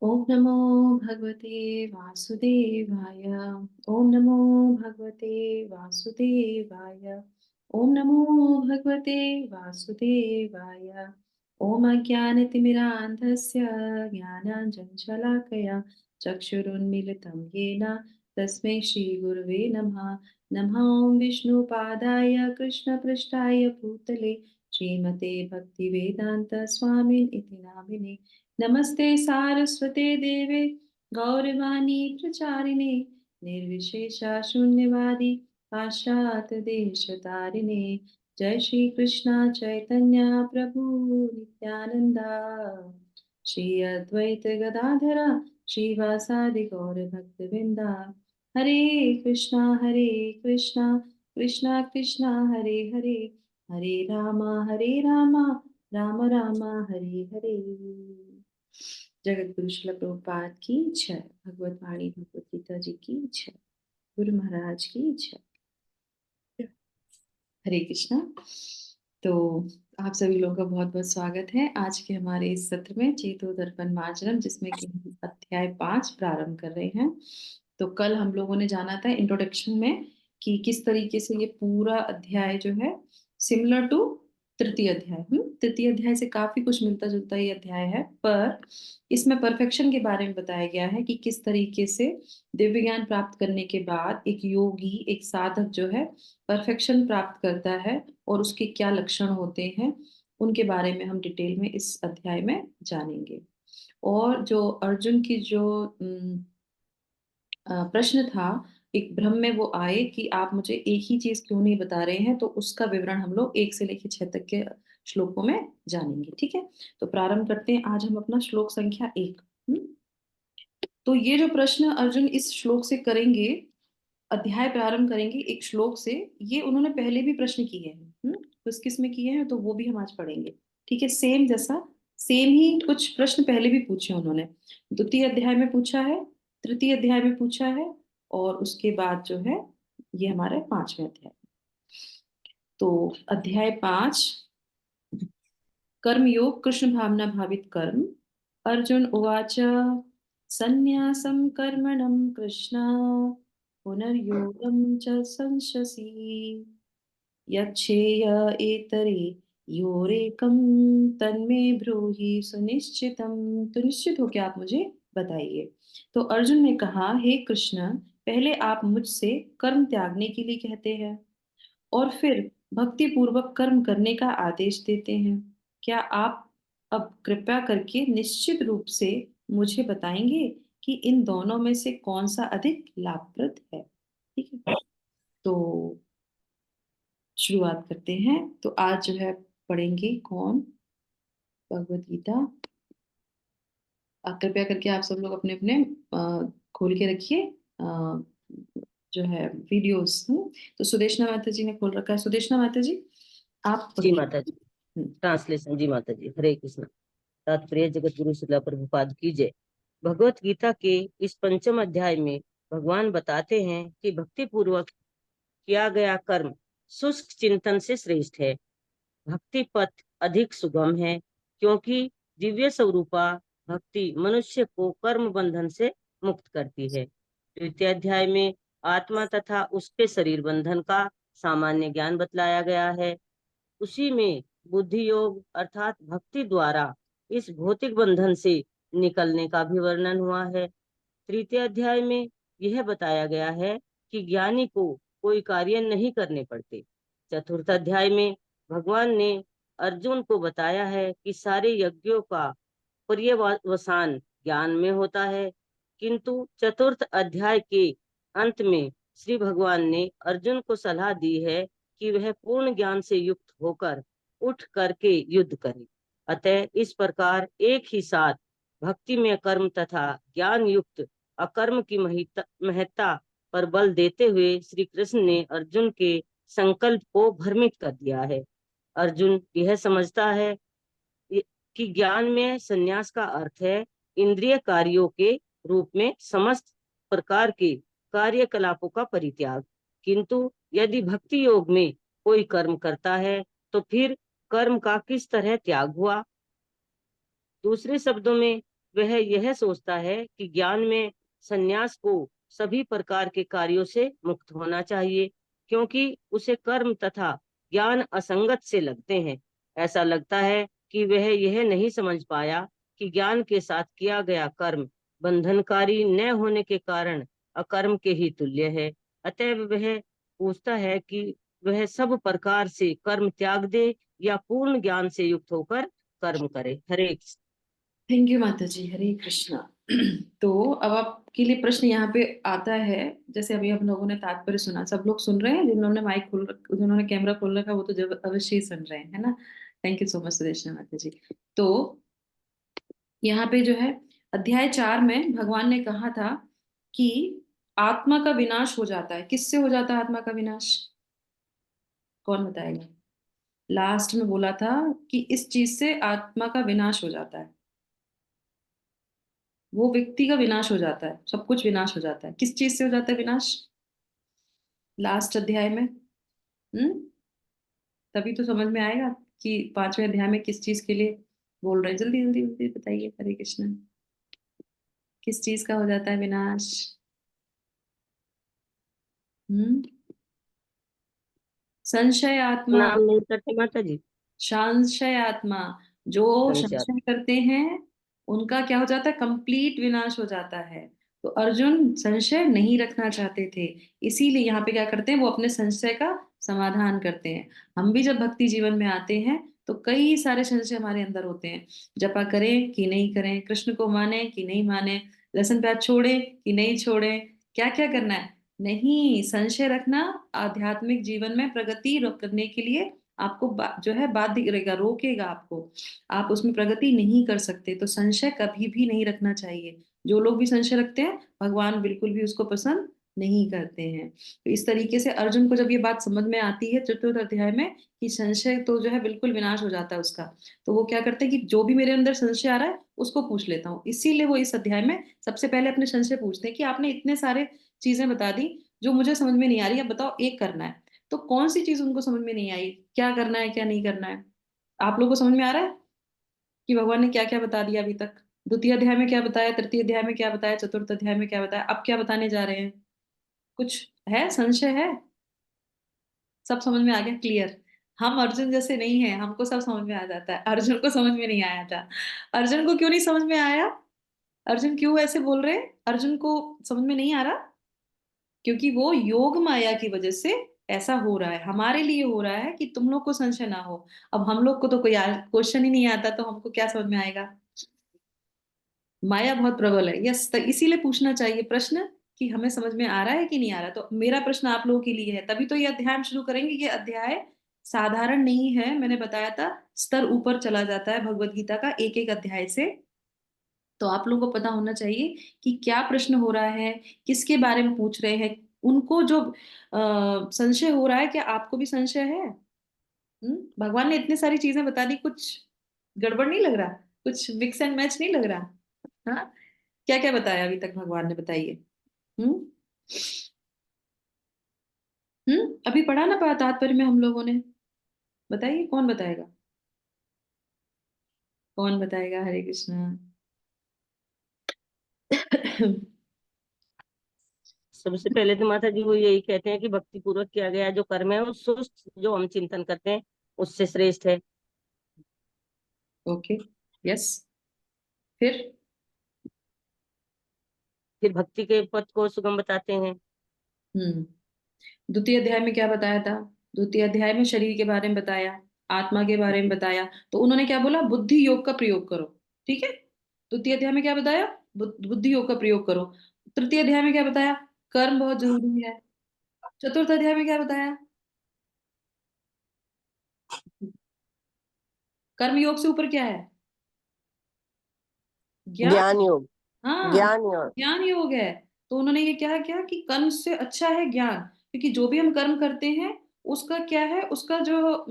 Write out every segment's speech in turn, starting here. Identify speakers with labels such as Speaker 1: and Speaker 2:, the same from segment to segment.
Speaker 1: ओम नमो भगवते वासुदेवाय। ओम नमो भगवते वासुदेवाय। ओम नमो भगवते वासुदेवाय। ओम अज्ञानतिमिरान्धस्य ज्ञानाञ्जनशलाकया चक्षुरुन्मीलितं येन तस्मै श्रीगुरुवे नमः। नमः ॐ विष्णुपादाय कृष्णपृष्ठाय भूतले श्रीमते भक्तिवेदान्त स्वामिन् इति नामिने। नमस्ते सारस्वते देवे गौरवाणी प्रचारिणे निर्विशेषा शून्यवादी पाश्चात देश तारिणे। जय श्री कृष्णा चैतन्य प्रभु नित्यानंदा श्री अद्वैत गदाधरा श्रीवासादि गौर भक्तवृंदा। हरे कृष्णा कृष्णा कृष्णा हरे हरे, हरे रामा राम राम हरे हरे। जगत गुरु श्रील प्रभुपाद की जय। भगवत वाणी भगवत गीता जी की जय। गुरु महाराज की जय। हरे कृष्णा। तो आप सभी लोगों का बहुत बहुत स्वागत है आज के हमारे इस सत्र में चेतो दर्पण मार्जनम, जिसमें कि हम अध्याय 5 प्रारंभ कर रहे हैं। तो कल हम लोगों ने जाना था इंट्रोडक्शन में कि किस तरीके से ये पूरा अध्याय जो है सिमिलर टू तृतीय अध्याय। तृतीय अध्याय से काफी कुछ मिलता जुलता ये अध्याय है, पर इसमें परफेक्शन के बारे में बताया गया है कि किस तरीके से दिव्य ज्ञान प्राप्त करने के बाद एक योगी, एक साधक जो है परफेक्शन प्राप्त करता है और उसके क्या लक्षण होते हैं, उनके बारे में हम डिटेल में इस अध्याय में जानेंगे। और जो अर्जुन की जो प्रश्न था, एक भ्रम में वो आए कि आप मुझे एक ही चीज क्यों नहीं बता रहे हैं, तो उसका विवरण हम लोग 1 से लेकर 6 तक के श्लोकों में जानेंगे। ठीक है, तो प्रारंभ करते हैं आज हम अपना श्लोक संख्या 1। तो ये जो प्रश्न अर्जुन इस श्लोक से करेंगे, अध्याय प्रारंभ करेंगे एक श्लोक से, ये उन्होंने पहले भी प्रश्न किए हैं। किस किस में किए हैं, तो वो भी हम आज पढ़ेंगे। ठीक है, सेम जैसा सेम ही कुछ प्रश्न पहले भी पूछे उन्होंने। द्वितीय अध्याय में पूछा है, तृतीय अध्याय में पूछा है, और उसके बाद जो है ये हमारे 5वें अध्याय। तो अध्याय 5, कर्मयोग कृष्ण भावना भावित कर्म। अर्जुन उवाच सन्न्यासं कर्मणं कृष्ण पुनर्योगं च संशसि यच्छेय एतरे योरेकं तन्मे ब्रूहि सुनिश्चितम। तो निश्चित हो क्या, आप मुझे बताइए। तो अर्जुन ने कहा, हे कृष्ण, पहले आप मुझसे कर्म त्यागने के लिए कहते हैं और फिर भक्ति पूर्वक कर्म करने का आदेश देते हैं। क्या आप अब कृपया करके निश्चित रूप से मुझे बताएंगे कि इन दोनों में से कौन सा अधिक लाभप्रद है। ठीक है, तो शुरुआत करते हैं। तो आज जो है पढ़ेंगे कौन, भगवत गीता। कृपया करके आप सब लोग अपने अपने खोल के रखिए जो है वीडियोस। तो सुदेशना माता जी ने खोल रखा है। सुदेशना माता जी, आप
Speaker 2: जी
Speaker 1: पढ़िए।
Speaker 2: माता जी। ट्रांसलेशन। जी माता जी, हरे कृष्ण। तात्पर्य जगत गुरु श्रील प्रभुपाद की जय। भगवत गीता के इस पंचम अध्याय में भगवान बताते हैं कि भक्ति पूर्वक किया गया कर्म शुष्क चिंतन से श्रेष्ठ है। भक्ति पथ अधिक सुगम है, क्योंकि दिव्य स्वरूपा भक्ति मनुष्य को कर्म बंधन से मुक्त करती है। द्वितीय अध्याय में आत्मा तथा उसके शरीर बंधन का सामान्य ज्ञान बतलाया गया है। उसी में बुद्धि योग अर्थात भक्ति द्वारा इस भौतिक बंधन से निकलने का भी वर्णन हुआ है। तृतीय अध्याय में यह बताया गया है कि ज्ञानी को कोई कार्य नहीं करने पड़ते। चतुर्थ अध्याय में भगवान ने अर्जुन को बताया है कि सारे यज्ञों का पर्यवसान ज्ञान में होता है, किंतु चतुर्थ अध्याय के अंत में श्री भगवान ने अर्जुन को सलाह दी है कि वह पूर्ण ज्ञान से युक्त होकर उठ करके युद्ध करे। अतः इस प्रकार एक ही साथ भक्ति में कर्म तथा ज्ञान युक्त अकर्म की महत्ता पर बल देते हुए श्री कृष्ण ने अर्जुन के संकल्प को भ्रमित कर दिया है। अर्जुन यह समझता है कि ज्ञान में संन्यास का अर्थ है इंद्रिय कार्यों के रूप में समस्त प्रकार के कार्यकलापों का परित्याग, किंतु यदि भक्ति योग में कोई कर्म करता है तो फिर कर्म का किस तरह त्याग हुआ। दूसरे शब्दों में वह यह सोचता है कि ज्ञान में संन्यास को सभी प्रकार के कार्यों से मुक्त होना चाहिए, क्योंकि उसे कर्म तथा ज्ञान असंगत से लगते हैं। ऐसा लगता है कि वह यह नहीं समझ पाया कि ज्ञान के साथ किया गया कर्म बंधनकारी न होने के कारण अकर्म के ही तुल्य है। अतएव वह पूछता है कि वह सब प्रकार से कर्म त्याग दे या पूर्ण ज्ञान से युक्त होकर कर्म करे। हरे कृष्ण।
Speaker 1: थैंक यू माता जी, हरे कृष्णा। तो अब आपके लिए प्रश्न यहाँ पे आता है। जैसे अभी हम लोगों ने तात्पर्य सुना, सब लोग सुन रहे हैं, जिन्होंने जिन्होंने कैमरा खोल रखा वो तो जब अवश्य ही सुन रहे हैं, है ना। Thank you so much Sudeshna माता जी। तो यहाँ पे जो है, अध्याय 4 में भगवान ने कहा था कि आत्मा का विनाश हो जाता है। किससे हो जाता है आत्मा का विनाश? कौन बताएगा? लास्ट में बोला था कि इस चीज से आत्मा का विनाश हो जाता है, वो व्यक्ति का विनाश हो जाता है, सब कुछ विनाश हो जाता है। किस चीज से हो जाता है विनाश लास्ट अध्याय में? हम्म तभी तो समझ में आएगा कि 5वें अध्याय में किस चीज के लिए बोल रहे हैं। जल्दी जल्दी जल्दी बताइए, हरे कृष्ण। किस चीज का हो जाता है विनाश? हम्म संशय आत्मा।
Speaker 2: नाम नहीं करते माता जी।
Speaker 1: संशय आत्मा, जो
Speaker 2: संशय।
Speaker 1: संशय करते हैं उनका क्या हो जाता है? कंप्लीट विनाश हो जाता है। तो अर्जुन संशय नहीं रखना चाहते थे, इसीलिए यहाँ पे क्या करते हैं, वो अपने संशय का समाधान करते हैं। हम भी जब भक्ति जीवन में आते हैं तो कई सारे संशय हमारे अंदर होते हैं। जपा करें कि नहीं करें, कृष्ण को माने कि नहीं माने, लहसुन प्याज छोड़े कि नहीं छोड़े, क्या क्या करना है। नहीं, संशय रखना आध्यात्मिक जीवन में प्रगति करने के लिए आपको जो है बाध्य करेगा, रोकेगा आपको। आप उसमें प्रगति नहीं कर सकते। तो संशय कभी भी नहीं रखना चाहिए। जो लोग भी संशय रखते हैं भगवान बिल्कुल भी उसको पसंद नहीं करते हैं। तो इस तरीके से अर्जुन को जब ये बात समझ में आती है चतुर्थ अध्याय में कि संशय तो जो है बिल्कुल विनाश हो जाता है उसका, तो वो क्या करते हैं कि जो भी मेरे अंदर संशय आ रहा है उसको पूछ लेता हूँ। इसीलिए वो इस अध्याय में सबसे पहले अपने संशय पूछते हैं कि आपने इतने सारे चीजें बता दी जो मुझे समझ में नहीं आ रही, अब बताओ एक करना है। तो कौन सी चीज उनको समझ में नहीं आई, क्या करना है क्या नहीं करना है? आप लोगों को समझ में आ रहा है कि भगवान ने क्या क्या बता दिया अभी तक? द्वितीय अध्याय में क्या बताया, तृतीय अध्याय में क्या बताया, चतुर्थ अध्याय में क्या बताया, अब क्या बताने जा रहे हैं? कुछ है संशय है? सब समझ में आ गया, क्लियर? हम अर्जुन जैसे नहीं है, हमको सब समझ में आ जाता है। अर्जुन को समझ में नहीं आया था। अर्जुन को क्यों नहीं समझ में आया? अर्जुन क्यों ऐसे बोल रहे हैं? अर्जुन को समझ में नहीं आ रहा क्योंकि वो योग माया की वजह से ऐसा हो रहा है। हमारे लिए हो रहा है कि तुम लोग को संशय ना हो। अब हम लोग को तो कोई क्वेश्चन ही नहीं आता, तो हमको क्या समझ में आएगा? माया बहुत प्रबल है। यस, तो इसीलिए पूछना चाहिए प्रश्न कि हमें समझ में आ रहा है कि नहीं आ रहा। तो मेरा प्रश्न आप लोगों के लिए है, तभी तो ये अध्याय हम शुरू करेंगे। ये अध्याय साधारण नहीं है, मैंने बताया था स्तर ऊपर चला जाता है भगवत गीता का एक एक अध्याय से। तो आप लोगों को पता होना चाहिए कि क्या प्रश्न हो रहा है, किसके बारे में पूछ रहे हैं। उनको जो संशय हो रहा है, क्या आपको भी संशय है? भगवान ने इतनी सारी चीजें बता दी, कुछ गड़बड़ नहीं लग रहा? कुछ मिक्स एंड मैच नहीं लग रहा? हाँ, क्या क्या बताया अभी तक भगवान ने, बताइए। हम्म अभी पढ़ा ना पाया तात्पर्य में हम लोगों ने? बताइए कौन बताएगा, कौन बताएगा? हरे कृष्णा।
Speaker 2: सबसे पहले तो माता जी वो यही कहते हैं कि भक्ति पूर्वक किया गया जो कर्म है वो सुस्त जो हम चिंतन करते हैं उससे श्रेष्ठ है।
Speaker 1: ओके, यस, फिर?
Speaker 2: फिर भक्ति के पथ को सुगम बताते हैं।
Speaker 1: हम्म द्वितीय अध्याय में क्या बताया था? द्वितीय अध्याय में शरीर के बारे में बताया, आत्मा के बारे में बताया। तो उन्होंने क्या बोला? बुद्धि योग का प्रयोग करो। ठीक है, द्वितीय अध्याय में क्या बताया? बुद्धि योग का प्रयोग करो। तृतीय अध्याय में क्या बताया? कर्म बहुत जरूरी है। चतुर्थ अध्याय में क्या बताया? कर्म योग से ऊपर क्या है? ज्ञान।
Speaker 2: ज्ञान योग।
Speaker 1: हाँ,
Speaker 2: ज्ञान योग।
Speaker 1: ज्ञान योग है। तो उन्होंने ये क्या किया कि कर्म से अच्छा है ज्ञान, क्योंकि जो भी हम कर्म करते हैं उसका क्या है, उसका जो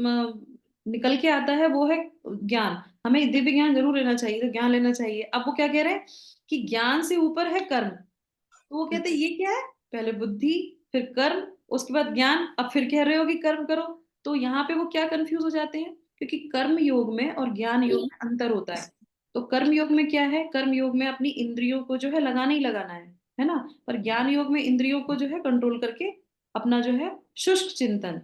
Speaker 1: निकल के आता है वो है ज्ञान। हमें दिव्य ज्ञान जरूर लेना चाहिए, तो ज्ञान लेना चाहिए। अब वो क्या कह रहे हैं कि ज्ञान से ऊपर है कर्म। तो वो कहते हैं ये क्या है? पहले बुद्धि, फिर कर्म, उसके बाद ज्ञान, अब फिर कह रहे हो कि कर्म करो। तो यहाँ पे वो क्या कंफ्यूज हो जाते हैं, क्योंकि कर्म योग में और ज्ञान योग में अंतर होता है। तो कर्म योग में क्या है, कर्म योग में अपनी इंद्रियों को जो है लगाना ही लगाना है ना। पर ज्ञान योग में इंद्रियों को जो है कंट्रोल करके अपना जो है शुष्क चिंतन,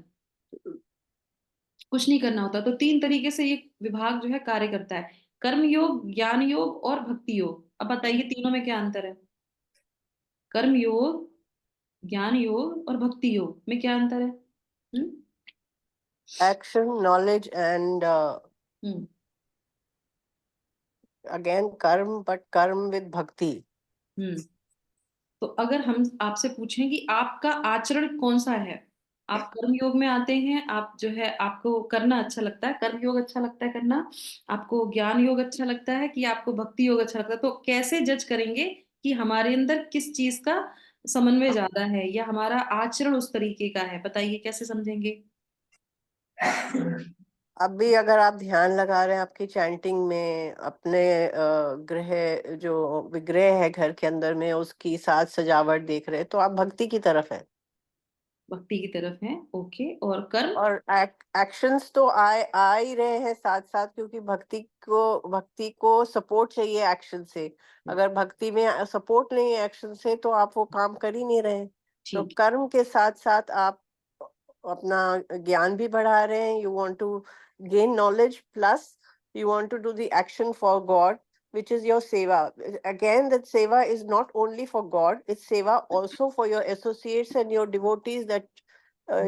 Speaker 1: कुछ नहीं करना होता। तो तीन तरीके से ये विभाग जो है कार्य करता है, कर्म योग, ज्ञान योग और भक्ति योग। अब बताइए तीनों में क्या अंतर है? कर्म योग, ज्ञान योग और भक्ति योग में क्या अंतर है? हम्म।
Speaker 3: Action, knowledge, and
Speaker 1: hmm.
Speaker 3: again karma, but karma with bhakti.
Speaker 1: हम्म। तो अगर हम आपसे पूछें कि आपका आचरण कौन सा है, आप कर्म योग में आते हैं, आप जो है आपको करना अच्छा लगता है, कर्म योग अच्छा लगता है करना, आपको ज्ञान योग अच्छा लगता है कि आपको भक्ति योग अच्छा लगता है, तो कैसे जज करेंगे कि हमारे अंदर किस चीज का समन्वय ज्यादा है या हमारा आचरण उस तरीके का है? बताइए कैसे समझेंगे?
Speaker 3: अभी अगर आप ध्यान लगा रहे हैं आपकी चैंटिंग में, अपने ग्रह जो विग्रह है घर के अंदर में उसकी साज सजावट देख रहे हैं, तो आप भक्ति की तरफ है।
Speaker 1: भक्ति की तरफ है, ओके। और कर्म?
Speaker 3: और एक्शंस तो आ ही रहे हैं साथ साथ, क्योंकि भक्ति को सपोर्ट चाहिए एक्शन से। अगर भक्ति में सपोर्ट नहीं है एक्शन से, तो आप वो काम कर ही नहीं रहे। तो
Speaker 1: ठीक।
Speaker 3: कर्म के साथ साथ आप अपना ज्ञान भी बढ़ा रहे हैं। You want to gain knowledge, plus you want to do the action for God, which is your seva. Again, that seva is not only for God, it's seva also for your associates and your devotees, that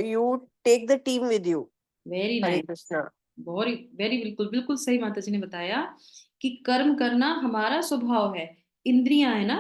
Speaker 3: you take the team with you.
Speaker 1: Very
Speaker 3: Hare
Speaker 1: nice.
Speaker 3: Krishna.
Speaker 1: Very very, बिल्कुल बिल्कुल सही माता जी ने बताया कि कर्म करना हमारा स्वभाव है। इंद्रियां है ना,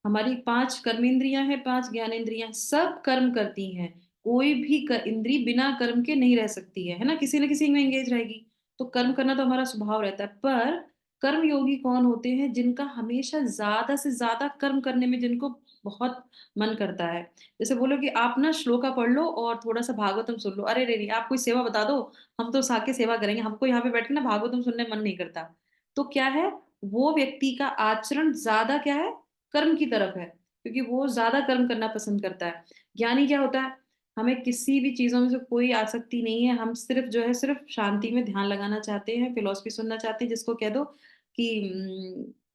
Speaker 1: हमारी पांच कर्मेंद्रियां हैं, पांच ज्ञानेंद्रियां, सब कर्म करती हैं। कोई भी इंद्री बिना कर्म के नहीं रह सकती है ना, किसी न किसी में एंगेज रहेगी। तो कर्म करना तो हमारा स्वभाव रहता है। पर कर्म योगी कौन होते हैं? जिनका हमेशा ज्यादा से ज्यादा कर्म करने में जिनको बहुत मन करता है। जैसे बोलो कि आप ना श्लोका पढ़ लो और थोड़ा सा भागवतम सुन लो, अरे रे नहीं, आप कोई सेवा बता दो, हम तो साके सेवा करेंगे, हमको यहाँ पे बैठे ना भागवतम सुनने मन नहीं करता। तो क्या है, वो व्यक्ति का आचरण ज्यादा क्या है, कर्म की तरफ है, क्योंकि वो ज्यादा कर्म करना पसंद करता है। ज्ञानी क्या होता है, हमें किसी भी चीजों में से कोई आसक्ति नहीं है, हम सिर्फ जो है सिर्फ शांति में ध्यान लगाना चाहते हैं, फिलोसफी सुनना चाहते हैं, जिसको कह दो कि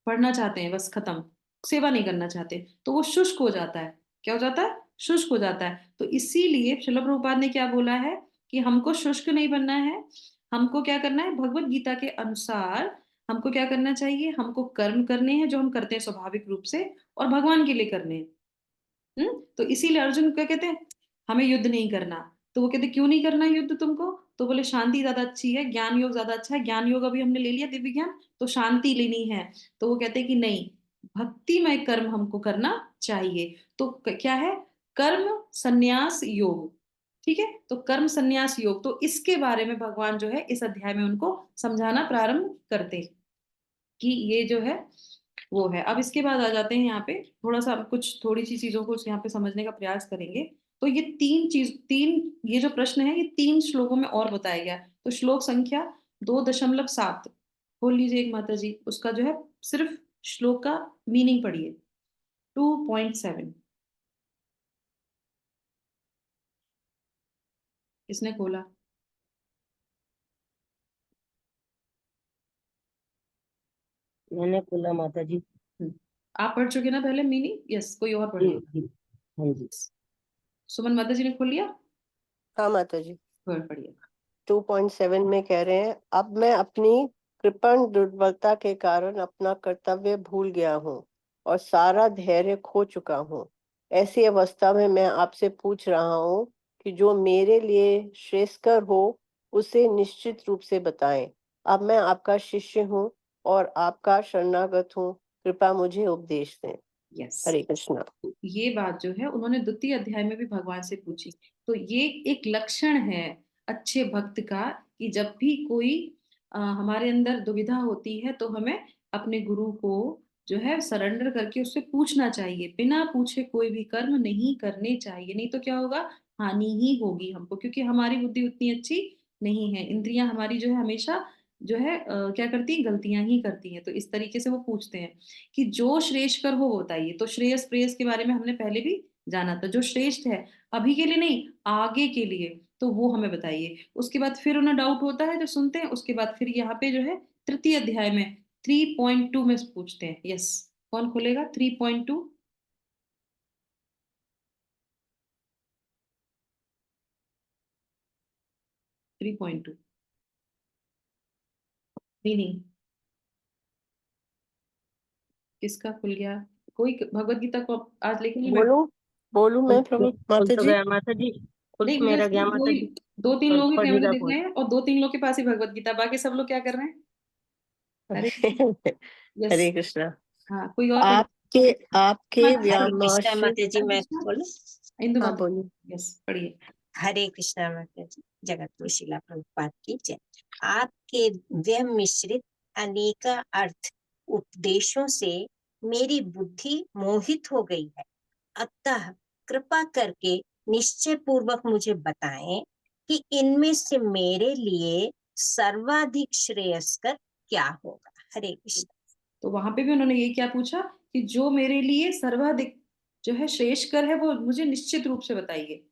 Speaker 1: पढ़ना चाहते हैं, बस खत्म, सेवा नहीं करना चाहते। तो वो शुष्क हो जाता है। क्या हो जाता है? शुष्क हो जाता है। तो इसीलिए श्रील प्रभुपाद ने क्या बोला है कि हमको शुष्क नहीं बनना है, हमको क्या करना है, भगवत गीता के अनुसार हमको क्या करना चाहिए, हमको कर्म करने हैं जो हम करते हैं स्वाभाविक रूप से, और भगवान के लिए करने हैं। तो इसीलिए अर्जुन क्या कहते हैं, हमें युद्ध नहीं करना। तो वो कहते क्यों नहीं करना युद्ध तुमको? तो बोले शांति ज्यादा अच्छी है, ज्ञान योग ज्यादा अच्छा है, ज्ञान योग अभी हमने ले लिया दिव्य ज्ञान, तो शांति लेनी है। तो वो कहते हैं कि नहीं, भक्तिमय कर्म हमको करना चाहिए। तो क्या है, कर्म संन्यास योग। ठीक है, तो कर्म संन्यास योग, तो इसके बारे में भगवान जो है इस अध्याय में उनको समझाना प्रारंभ करते हैं कि ये जो है वो है। अब इसके बाद आ जाते हैं यहाँ पे, थोड़ा सा कुछ थोड़ी सी चीजों को यहाँ पे समझने का प्रयास करेंगे। तो ये तीन ये जो प्रश्न है ये तीन श्लोकों में और बताया गया है। तो श्लोक संख्या 2.7 खोल लीजिए एक माता जी, उसका जो है सिर्फ श्लोक का मीनिंग पढ़िए। 2.7 किसने खोला?
Speaker 2: मैंने बोला माता जी।
Speaker 1: हम्म, आप पढ़ चुके ना पहले मीनिंग? यस, कोई और पढ़
Speaker 2: जी
Speaker 1: लेगा?
Speaker 2: जी। हाँ जी।
Speaker 1: सुमन माता जी ने खोल लिया?
Speaker 3: हाँ माता जी।
Speaker 1: पढ़िए।
Speaker 3: 2.7 में कह रहे हैं, अब मैं अपनी कृपण दुर्बलता के कारण अपना कर्तव्य भूल गया हूँ और सारा धैर्य खो चुका हूँ। ऐसी अवस्था में मैं आपसे पूछ रहा हूँ कि जो मेरे लिए श्रेयस्कर हो उसे निश्चित रूप से बताएं। अब मैं आपका शिष्य हूँ और आपका शरणागत हूँ, कृपा मुझे उपदेश दें।
Speaker 1: यस,
Speaker 3: हरे कृष्णा।
Speaker 1: ये बात जो है उन्होंने द्वितीय अध्याय में भी भगवान से पूछी। तो ये एक लक्षण है अच्छे भक्त का कि जब भी कोई हमारे अंदर दुविधा होती है तो हमें अपने गुरु को जो है सरेंडर करके उससे पूछना चाहिए। बिना पूछे कोई भी कर्म नहीं करने चाहिए, नहीं तो क्या होगा, हानि ही होगी हमको, क्योंकि हमारी बुद्धि उतनी अच्छी नहीं है। इंद्रियां हमारी जो है हमेशा जो है क्या करती हैं, गलतियां ही करती हैं। तो इस तरीके से वो पूछते हैं कि जो श्रेष्ठ कर हो वो बताइए। तो श्रेयस प्रेयस के बारे में हमने पहले भी जाना था, जो श्रेष्ठ है अभी के लिए नहीं आगे के लिए, तो वो हमें बताइए। उसके बाद फिर उन्हें डाउट होता है जो सुनते हैं, उसके बाद फिर यहाँ पे जो है तृतीय अध्याय में 3.2 में पूछते हैं। यस, कौन खोलेगा 3.2? 3.2 नहीं, किसका खुल गया? कोई भगवत गीता को आज लेके नहीं बैठ?
Speaker 3: बोलूं बोलूं मैं प्रभु
Speaker 2: खुल
Speaker 3: माता
Speaker 2: तो
Speaker 3: जी?
Speaker 2: गया माता जी, खुल
Speaker 1: नहीं,
Speaker 2: तो
Speaker 1: मुझे
Speaker 2: मेरा गया
Speaker 1: सिर्फ
Speaker 2: माता जी।
Speaker 1: 2-3
Speaker 2: और
Speaker 1: लोगों के कैमरे
Speaker 2: पढ़ेगा
Speaker 1: दिख
Speaker 2: कौन?
Speaker 1: रहे हैं और 2-3 लोग के पास ही भगवत गीता, बाकी सब लोग क्या कर रहे हैं? अरे यस।
Speaker 3: हरे कृष्णा।
Speaker 1: हाँ, कोई और पढ़।
Speaker 3: आपके आपके
Speaker 1: माता
Speaker 4: हरे कृष्णा
Speaker 3: व्यामाश्र।
Speaker 4: माता जी, मैं बोलूं?
Speaker 1: इंदु
Speaker 3: हाँ
Speaker 1: माता।
Speaker 3: बोलिए।
Speaker 1: यस, पढ़िए।
Speaker 4: हरे कृष्णा माता जी, जगत गुरु शिला प्रभुपाद की जय। आपके व्यय मिश्रित अनेक अर्थ उपदेशों से मेरी बुद्धि मोहित हो गई है, अतः कृपा करके निश्चय पूर्वक मुझे बताएं कि इनमें से मेरे लिए सर्वाधिक श्रेयस्कर क्या होगा। हरे कृष्ण।
Speaker 1: तो वहां पे भी उन्होंने ये क्या पूछा कि जो मेरे लिए सर्वाधिक जो है श्रेष्ठकर है वो मुझे निश्चित रूप से बताइए।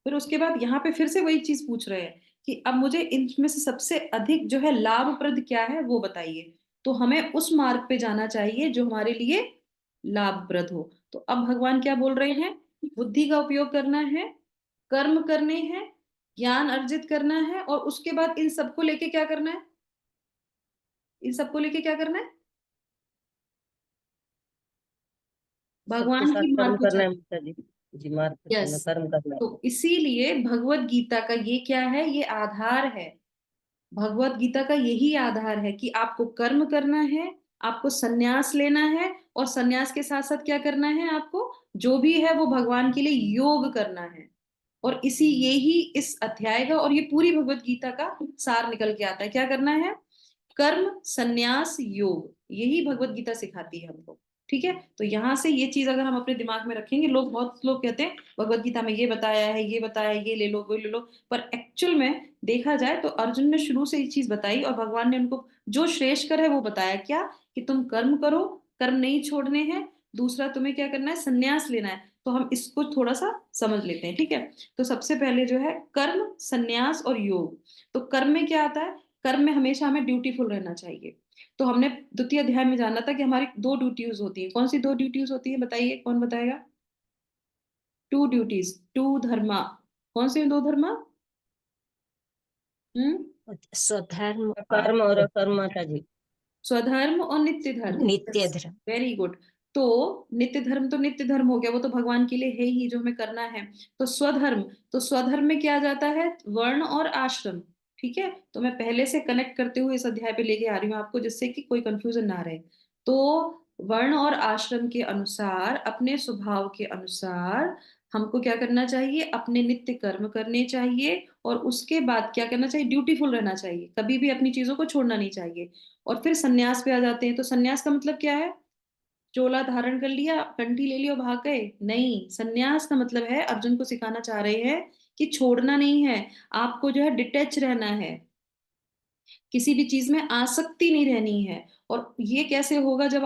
Speaker 1: फिर उसके बाद यहाँ पे फिर से वही चीज पूछ रहे हैं कि अब मुझे इनमें से सबसे अधिक जो है लाभप्रद क्या है वो बताइए। तो हमें उस मार्ग पे जाना चाहिए जो हमारे लिए लाभप्रद हो। तो अब भगवान क्या बोल रहे हैं? बुद्धि का उपयोग करना है, कर्म करने हैं, ज्ञान अर्जित करना है, और उसके बाद इन सबको लेके क्या करना है? इन सबको लेके क्या करना है?
Speaker 2: सबके
Speaker 1: भगवान
Speaker 2: साथ
Speaker 1: की
Speaker 2: कर्म
Speaker 1: मार्ग
Speaker 2: करना
Speaker 1: चल।
Speaker 2: है माता जी। जी, मार्ग पे चलना,
Speaker 1: यस।
Speaker 2: कर्म करना है।
Speaker 1: तो इसीलिए भगवत गीता का ये क्या है? ये आधार है। भगवत गीता का यही आधार है कि आपको कर्म करना है, आपको सन्यास लेना है, और सन्यास के साथ साथ क्या करना है? आपको जो भी है वो भगवान के लिए योग करना है। और इसी यही इस अध्याय का और ये पूरी भगवत गीता का सार निकल के आता है। क्या करना है? कर्म, सन्यास, योग, यही भगवत गीता सिखाती है हमको। ठीक है, तो यहां से ये चीज अगर हम अपने दिमाग में रखेंगे, बहुत लोग कहते हैं भगवत गीता में ये बताया है, ये बताया है, ये ले लो, वो ले लो, पर एक्चुअल में देखा जाए तो अर्जुन ने शुरू से ये चीज बताई और भगवान ने उनको जो श्रेष्ठ कर है वो बताया। क्या? कि तुम कर्म करो, कर्म नहीं छोड़ने हैं, दूसरा तुम्हें क्या करना है? संन्यास लेना है। तो हम इसको थोड़ा सा समझ लेते हैं। ठीक है, तो सबसे पहले जो है कर्म, संन्यास और योग। तो कर्म में क्या आता है? कर्म में हमेशा हमें ड्यूटीफुल रहना चाहिए। तो हमने द्वितीय अध्याय में जाना था कि हमारी 2 ड्यूटीज होती है। कौन सी 2 ड्यूटीज होती है? बताइए, कौन बताएगा? 2 ड्यूटीज, 2 धर्मा। कौन से 2 धर्मा?
Speaker 4: स्वधर्म
Speaker 2: कर्म और अकर्म माता जी।
Speaker 1: स्वधर्म और नित्य धर्म।
Speaker 4: नित्य धर्म।
Speaker 1: Very good. तो नित्य धर्म तो नित्य धर्म हो गया, वो तो भगवान के लिए है ही जो हमें करना है। तो स्वधर्म, तो स्वधर्म में क्या आ जाता है? वर्ण और आश्रम। ठीक है, तो मैं पहले से कनेक्ट करते हुए इस अध्याय पे लेके आ रही हूँ आपको, जिससे कि कोई कंफ्यूजन ना रहे। तो वर्ण और आश्रम के अनुसार, अपने स्वभाव के अनुसार हमको क्या करना चाहिए? अपने नित्य कर्म करने चाहिए, और उसके बाद क्या करना चाहिए? ड्यूटीफुल रहना चाहिए, कभी भी अपनी चीजों को छोड़ना नहीं चाहिए। और फिर सन्यास पे आ जाते हैं। तो सन्यास का मतलब क्या है? चोला धारण कर लिया, कंठी ले ली और भाग गए? नहीं, सन्यास का मतलब है, अर्जुन को सिखाना चाह रहे हैं कि छोड़ना नहीं है, आपको जो है डिटैच रहना है, किसी भी चीज में आसक्ति नहीं रहनी है। और ये कैसे होगा? जब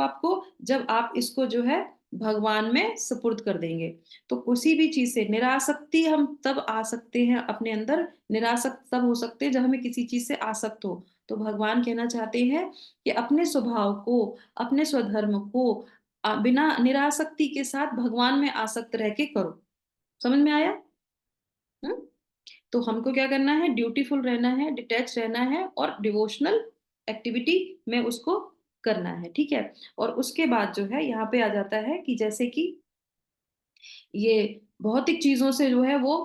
Speaker 1: आप इसको जो है भगवान में सुपुर्द कर देंगे। तो किसी भी चीज से निरासक्ति हम तब आ सकते हैं अपने अंदर, निरासक्त तब हो सकते हैं जब हमें किसी चीज से आसक्त हो। तो भगवान कहना चाहते हैं कि अपने स्वभाव को, अपने स्वधर्म को बिना निरासक्ति के साथ भगवान में आसक्त रह के करो। समझ में आया? हम्म। तो हमको क्या करना है? ड्यूटीफुल रहना है, डिटैच रहना है, और डिवोशनल एक्टिविटी में उसको करना है। ठीक है, और उसके बाद जो है यहाँ पे आ जाता है कि जैसे कि ये भौतिक चीजों से जो है वो,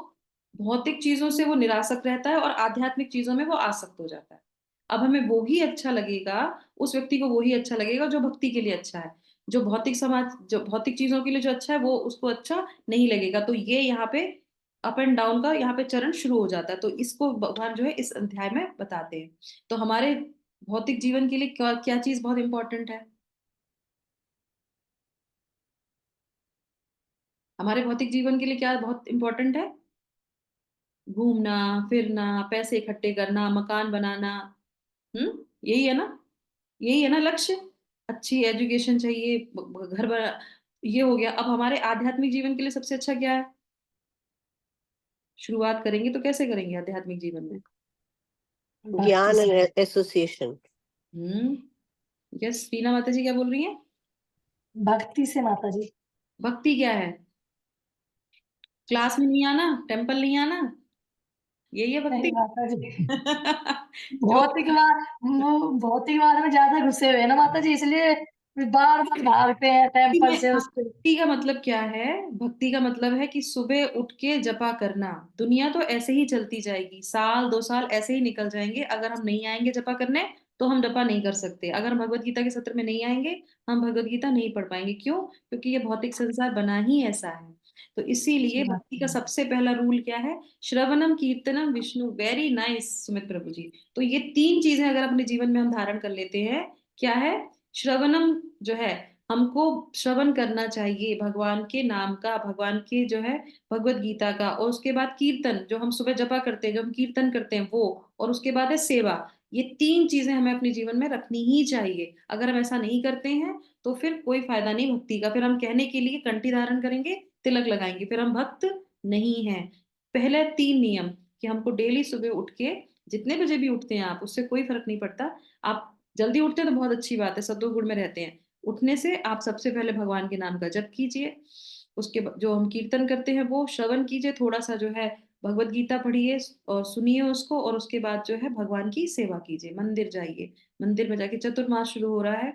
Speaker 1: भौतिक चीजों से वो निरासक्त रहता है और आध्यात्मिक चीजों में वो आसक्त हो जाता है। अब हमें वो ही अच्छा लगेगा, उस व्यक्ति को वो ही अच्छा लगेगा जो भक्ति के लिए अच्छा है। जो भौतिक समाज, जो भौतिक चीजों के लिए जो अच्छा है वो उसको अच्छा नहीं लगेगा। तो ये यहाँ पे अप एंड डाउन का यहाँ पे चरण शुरू हो जाता है। तो इसको भगवान जो है इस अध्याय में बताते हैं। तो हमारे भौतिक जीवन के लिए क्या क्या चीज बहुत इंपॉर्टेंट है? हमारे भौतिक जीवन के लिए क्या बहुत इंपॉर्टेंट है? घूमना फिरना, पैसे इकट्ठे करना, मकान बनाना। यही है ना? यही है ना लक्ष्य? अच्छी एजुकेशन चाहिए, घर बना। ये हो गया। अब हमारे आध्यात्मिक जीवन के लिए सबसे अच्छा क्या है? शुरुआत करेंगे तो कैसे करेंगे आध्यात्मिक जीवन में?
Speaker 4: भक्ति
Speaker 3: ज्ञान
Speaker 4: से।
Speaker 3: And association.
Speaker 1: Hmm yes Veena माता जी क्या बोल रही हैं?
Speaker 5: भक्ति से माता जी।
Speaker 1: भक्ति क्या है? क्लास में नहीं आना, टेम्पल नहीं आना, यही है
Speaker 5: नहीं
Speaker 1: भक्ति?
Speaker 5: माता जी,
Speaker 1: जो
Speaker 5: भौतिकवाद में ज्यादा घुसे हुए हैं ना माता जी, इसलिए बार बार भागते हैं टेम्पल से उसके।
Speaker 1: भक्ति का मतलब क्या है? भक्ति का मतलब है कि सुबह उठ के जपा करना। दुनिया तो ऐसे ही चलती जाएगी, साल 2 साल ऐसे ही निकल जाएंगे, अगर हम नहीं आएंगे जपा करने तो हम जपा नहीं कर सकते। अगर हम भगवत गीता के सत्र में नहीं आएंगे, हम भगवत गीता नहीं पढ़ पाएंगे। क्यों? क्योंकि ये भौतिक संसार बना ही ऐसा है। तो इसीलिए भक्ति का सबसे पहला रूल क्या है? श्रवणम कीर्तनम विष्णु। वेरी नाइस सुमित प्रभु जी। तो ये 3 चीजें अगर अपने जीवन में हम धारण कर लेते हैं, क्या है? श्रवणम जो है, हमको श्रवण करना चाहिए भगवान के नाम का, भगवान के जो है भगवत गीता का। और उसके बाद कीर्तन, जो हम सुबह जपा करते हैं, जो हम कीर्तन करते हैं वो। और उसके बाद है सेवा। ये 3 चीजें हमें अपने जीवन में रखनी ही चाहिए। अगर हम ऐसा नहीं करते हैं तो फिर कोई फायदा नहीं भक्ति का। फिर हम कहने के लिए कंठी धारण करेंगे, तिलक लगाएंगे, फिर हम भक्त नहीं हैं। पहले 3 नियम कि हमको डेली सुबह उठ के, जितने बजे भी उठते हैं आप, उससे कोई फर्क नहीं पड़ता। आप जल्दी उठते हैं तो बहुत अच्छी बात है, सत्व गुण में रहते हैं। उठने से आप सबसे पहले भगवान के नाम का जप कीजिए। उसके जो हम कीर्तन करते हैं वो श्रवण कीजिए, थोड़ा सा जो है भगवत गीता पढ़िए और सुनिए उसको। और उसके बाद जो है भगवान की सेवा कीजिए, मंदिर जाइए। मंदिर में जाके, चतुर्मास शुरू हो रहा है,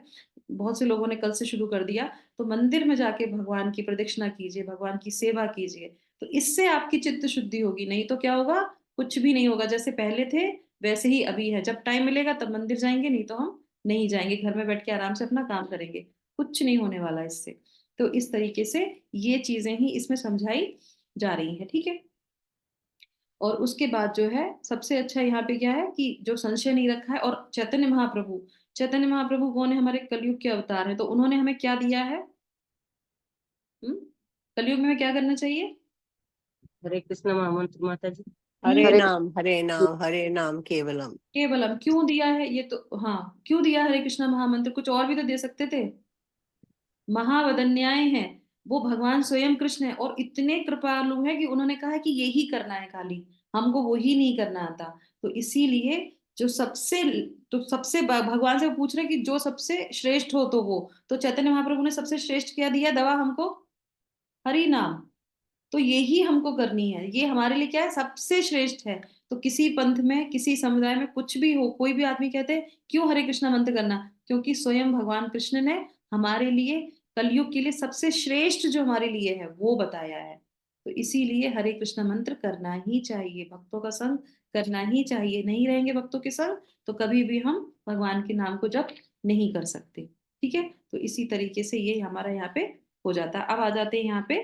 Speaker 1: बहुत से लोगों ने कल से शुरू कर दिया, तो मंदिर में जाके भगवान की प्रदक्षिणा कीजिए, भगवान की सेवा कीजिए। तो इससे आपकी चित्त शुद्धि होगी। नहीं तो क्या होगा? कुछ भी नहीं होगा। जैसे पहले थे वैसे ही अभी है। जब टाइम मिलेगा तब मंदिर जाएंगे, नहीं तो हम नहीं जाएंगे, घर में बैठ के आराम से अपना काम करेंगे। कुछ नहीं होने वाला इससे। तो इस तरीके से ये चीजें ही इसमें समझाई जा रही हैं, ठीक है। और उसके बाद जो है सबसे अच्छा यहाँ पे क्या है कि जो संशय नहीं रखा है। और चैतन्य महाप्रभु, चैतन्य महाप्रभु कौन है? हमारे कलयुग के अवतार हैं। तो उन्होंने हमें क्या दिया है? कलयुग में हमें क्या करना चाहिए?
Speaker 2: हरे कृष्ण महामंत्र माता जी।
Speaker 3: हरे
Speaker 1: हरे
Speaker 3: नाम हरे नाम हरे नाम केवलम।
Speaker 1: केवलम क्यों दिया है ये? तो हाँ, क्यों दिया हरे कृष्णा महामंत्र? कुछ और भी तो दे सकते थे। महावदन्याय हैं, वो भगवान स्वयं कृष्ण है और इतने कृपालु हैं कि उन्होंने कहा है कि यही करना है खाली, हमको वो ही नहीं करना आता। तो इसीलिए जो सबसे, तो सबसे भगवान से पूछ रहे हैं कि जो सबसे श्रेष्ठ हो तो वो। तो चैतन्य महाप्रभु ने सबसे श्रेष्ठ क्या दिया दवा हमको? हरि नाम। तो यही हमको करनी है, ये हमारे लिए क्या है? सबसे श्रेष्ठ है। तो किसी पंथ में, किसी समुदाय में, कुछ भी हो, कोई भी आदमी कहते हैं क्यों हरे कृष्णा मंत्र करना? क्योंकि स्वयं भगवान कृष्ण ने हमारे लिए कलयुग के लिए सबसे श्रेष्ठ जो हमारे लिए है वो बताया है। तो इसीलिए हरे कृष्णा मंत्र करना ही चाहिए, भक्तों का संग करना ही चाहिए। नहीं रहेंगे भक्तों के संग तो कभी भी हम भगवान के नाम को जप नहीं कर सकते, ठीक है। तो इसी तरीके से ये हमारा यहाँ पे हो जाता है। अब आ जाते हैं यहाँ पे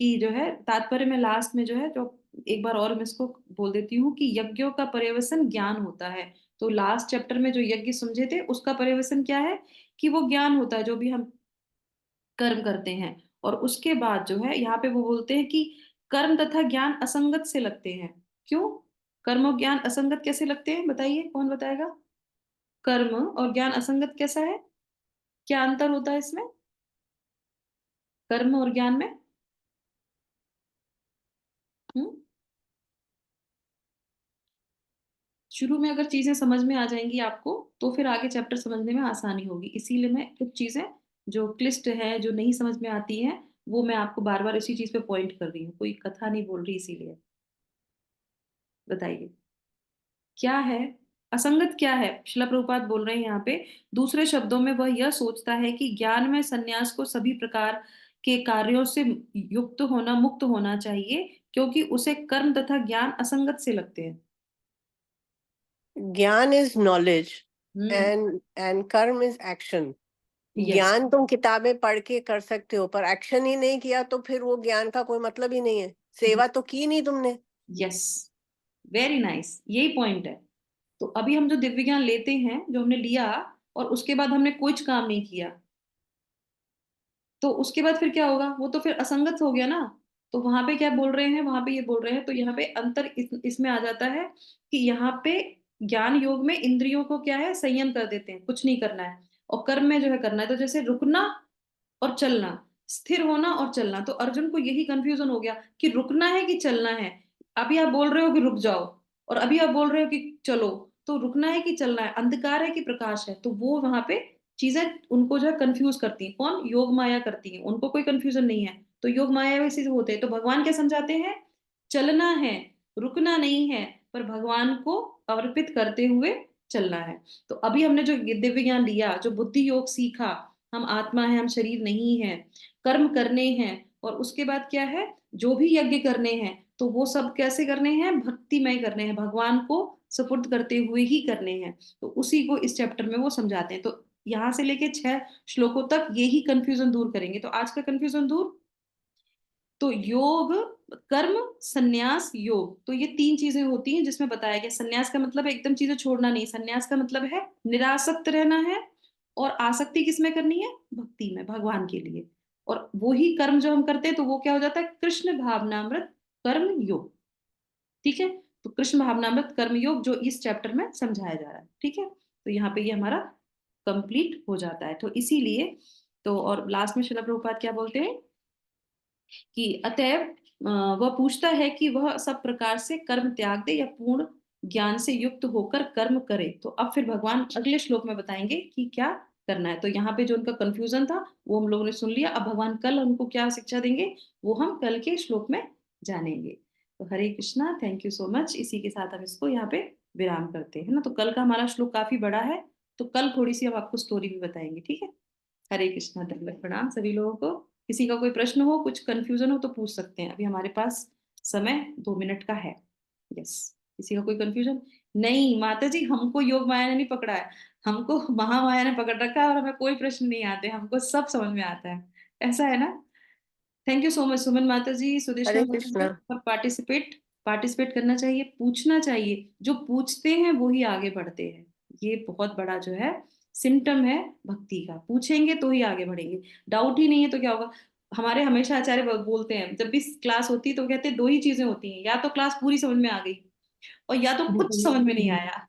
Speaker 1: कि जो है तात्पर्य में लास्ट में जो है, जो एक बार और मैं इसको बोल देती हूँ कि यज्ञों का पर्यवसन ज्ञान होता है। तो लास्ट चैप्टर में जो यज्ञ समझे थे उसका पर्यवसन क्या है? कि वो ज्ञान होता है जो भी हम कर्म करते हैं। और उसके बाद जो है यहाँ पे वो बोलते हैं कि कर्म तथा ज्ञान असंगत से लगते हैं। क्यों कर्म और ज्ञान असंगत कैसे लगते हैं? बताइए, कौन बताएगा? कर्म और ज्ञान असंगत कैसा है? क्या अंतर होता है इसमें, कर्म और ज्ञान में? हम्म शुरू में अगर चीजें समझ में आ जाएंगी आपको तो फिर आगे चैप्टर समझने में आसानी होगी। इसीलिए मैं कुछ चीजें जो क्लिष्ट है, जो नहीं समझ में आती हैं, वो मैं आपको बार बार इसी चीज पे पॉइंट कर रही हूँ, कोई कथा नहीं बोल रही। इसीलिए बताइए क्या है असंगत? क्या है? शिला प्रभुपाद बोल रहे हैं यहाँ पे, दूसरे शब्दों में वह यह सोचता है कि ज्ञान में संन्यास को सभी प्रकार के कार्यों से युक्त होना, मुक्त होना चाहिए, क्योंकि उसे कर्म तथा ज्ञान असंगत से लगते हैं।
Speaker 3: ज्ञान इज नॉलेज
Speaker 1: हम्म
Speaker 3: एंड कर्म इज एक्शन।
Speaker 1: यस
Speaker 3: ज्ञान तुम किताबें पढ़ के कर सकते हो, पर एक्शन ही नहीं किया तो फिर वो ज्ञान का कोई मतलब ही नहीं है। सेवा तो की नहीं तुमने।
Speaker 1: यस, वेरी नाइस, यही पॉइंट है। तो अभी हम जो दिव्य ज्ञान लेते हैं, जो हमने लिया और उसके बाद हमने कुछ काम नहीं किया, तो उसके बाद फिर क्या होगा? वो तो फिर असंगत हो गया ना। तो वहां पे क्या बोल रहे हैं? वहां पे ये बोल रहे हैं, तो यहाँ पे अंतर इसमें आ जाता है कि यहाँ पे ज्ञान योग में इंद्रियों को क्या है? संयम कर देते हैं, कुछ नहीं करना है। और कर्म में जो है करना है। तो जैसे रुकना और चलना, स्थिर होना और चलना। तो अर्जुन को यही कंफ्यूजन हो गया कि रुकना है कि चलना है। अभी आप बोल रहे हो कि रुक जाओ और अभी आप बोल रहे हो कि चलो। तो रुकना है कि चलना है, अंधकार है कि प्रकाश है? तो वो वहां पे चीजें उनको जो है कंफ्यूज करती हैं। कौन? योग माया करती है, उनको कोई कंफ्यूजन नहीं है। तो योग माया वैसे होते हैं। तो भगवान क्या समझाते हैं? चलना है, रुकना नहीं है, पर भगवान को अर्पित करते हुए चलना है। तो अभी हमने जो दिव्य ज्ञान लिया, जो बुद्धि योग सीखा, हम आत्मा है, हम शरीर नहीं है, कर्म करने हैं, और उसके बाद क्या है, जो भी यज्ञ करने हैं तो वो सब कैसे करने हैं? भक्तिमय करने हैं, भगवान को सुपुर्द करते हुए ही करने हैं। तो उसी को इस चैप्टर में वो समझाते हैं। तो यहाँ से लेके 6 श्लोकों तक यही कंफ्यूजन दूर करेंगे। तो आज का कंफ्यूजन दूर। तो योग, कर्म, संन्यास, योग, तो ये 3 चीजें होती हैं जिसमें बताया गया। संन्यास का मतलब एकदम चीजें छोड़ना नहीं, संन्यास का मतलब है निरासक्त रहना है। और आसक्ति किसमें करनी है? भक्ति में, भगवान के लिए। और वो ही कर्म जो हम करते हैं तो वो क्या हो जाता है? कृष्ण भावनामृत कर्म योग। ठीक है। तो कृष्ण भावनामृत कर्म योग जो इस चैप्टर में समझाया जा रहा है। ठीक है। तो यहाँ पे ये हमारा कंप्लीट हो जाता है। तो इसीलिए तो, और लास्ट में श्रील प्रभुपाद क्या बोलते हैं कि अतएव वह पूछता है कि वह सब प्रकार से कर्म त्याग दे या पूर्ण ज्ञान से युक्त होकर कर्म करे। तो अब फिर भगवान अगले श्लोक में बताएंगे कि क्या करना है। तो यहाँ पे जो उनका कंफ्यूजन था वो हम लोगों ने सुन लिया। अब भगवान कल उनको क्या शिक्षा देंगे वो हम कल के श्लोक में जानेंगे। तो Hare Krishna, thank you so much. इसी के साथ हम इसको यहाँ पे विराम करते हैं ना। तो कल का हमारा श्लोक काफी बड़ा है, तो कल थोड़ी सी हम आपको स्टोरी भी बताएंगे। ठीक है। हरे कृष्णा, दंडवत प्रणाम सभी लोगों को। किसी का कोई प्रश्न हो, कुछ कंफ्यूजन हो तो पूछ सकते हैं। अभी हमारे पास समय 2 मिनट का है। यस। किसी का कोई कंफ्यूजन? नहीं माता जी, हमको योग माया ने नहीं पकड़ा है, हमको महामाया ने पकड़ रखा है, और हमें कोई प्रश्न नहीं आते, हमको सब समझ में आता है। ऐसा है ना। थैंक यू सो मच सुमन माता जी, सुदेशना
Speaker 3: हरे
Speaker 1: माता जी।
Speaker 3: कृष्णा।
Speaker 1: और पार्टिसिपेट करना चाहिए, पूछना चाहिए। जो पूछते हैं वो ही आगे बढ़ते हैं। ये बहुत बड़ा जो है सिम्टम है भक्ति का। पूछेंगे तो ही आगे बढ़ेंगे। डाउट ही नहीं है तो क्या होगा? हमारे हमेशा आचार्य बोलते हैं, जब भी क्लास होती है तो कहते हैं 2 ही चीजें होती हैं, या तो क्लास पूरी समझ में आ गई और या तो कुछ समझ में नहीं आया।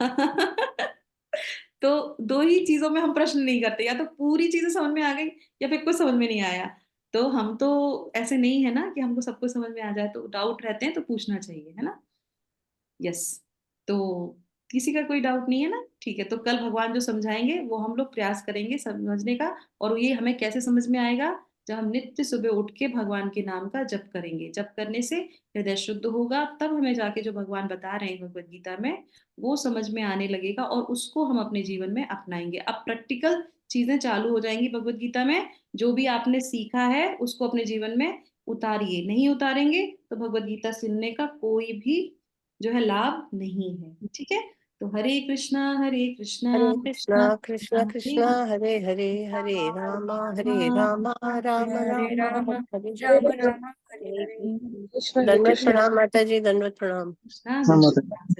Speaker 1: तो 2 ही चीजों में हम प्रश्न नहीं करते, या तो पूरी चीजें समझ में आ गई या फिर कुछ समझ में नहीं आया। तो हम तो ऐसे नहीं है ना कि हमको सब कुछ समझ में आ जाए। तो डाउट रहते हैं तो पूछना चाहिए, है ना। यस। तो किसी का कोई डाउट नहीं है ना। ठीक है। तो कल भगवान जो समझाएंगे वो हम लोग प्रयास करेंगे समझने का। और ये हमें कैसे समझ में आएगा? जब हम नित्य सुबह उठ के भगवान के नाम का जप करेंगे। जप करने से हृदय शुद्ध होगा, तब हमें जाके जो भगवान बता रहे हैं भगवद गीता में वो समझ में आने लगेगा, और उसको हम अपने जीवन में अपनाएंगे। अब प्रैक्टिकल चीजें चालू हो जाएंगी भगवद गीता में। जो भी आपने सीखा है उसको अपने जीवन में उतारिए। नहीं उतारेंगे तो भगवद गीता सुनने का कोई भी जो है लाभ नहीं है। ठीक है। तो हरे कृष्णा, हरे कृष्णा,
Speaker 3: हरे कृष्णा
Speaker 1: कृष्णा
Speaker 3: कृष्ण
Speaker 1: कृष्णा, हरे
Speaker 3: कृष्ण हरे हरे, हरे राम हरे राम, राम
Speaker 5: हरे
Speaker 3: राम
Speaker 5: राम
Speaker 3: हरे
Speaker 5: राम
Speaker 3: हरे।
Speaker 5: राम हरे हरे।
Speaker 2: हरे
Speaker 3: दंडवत
Speaker 2: कृष्णा।
Speaker 3: प्रणाम माता जी, दंडवत प्रणाम।
Speaker 1: Krishna.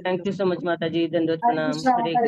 Speaker 2: Thank you so much माता जी, दंडवत
Speaker 5: हरे
Speaker 2: प्रणाम।
Speaker 5: कृष्णा
Speaker 2: हरे
Speaker 5: हरे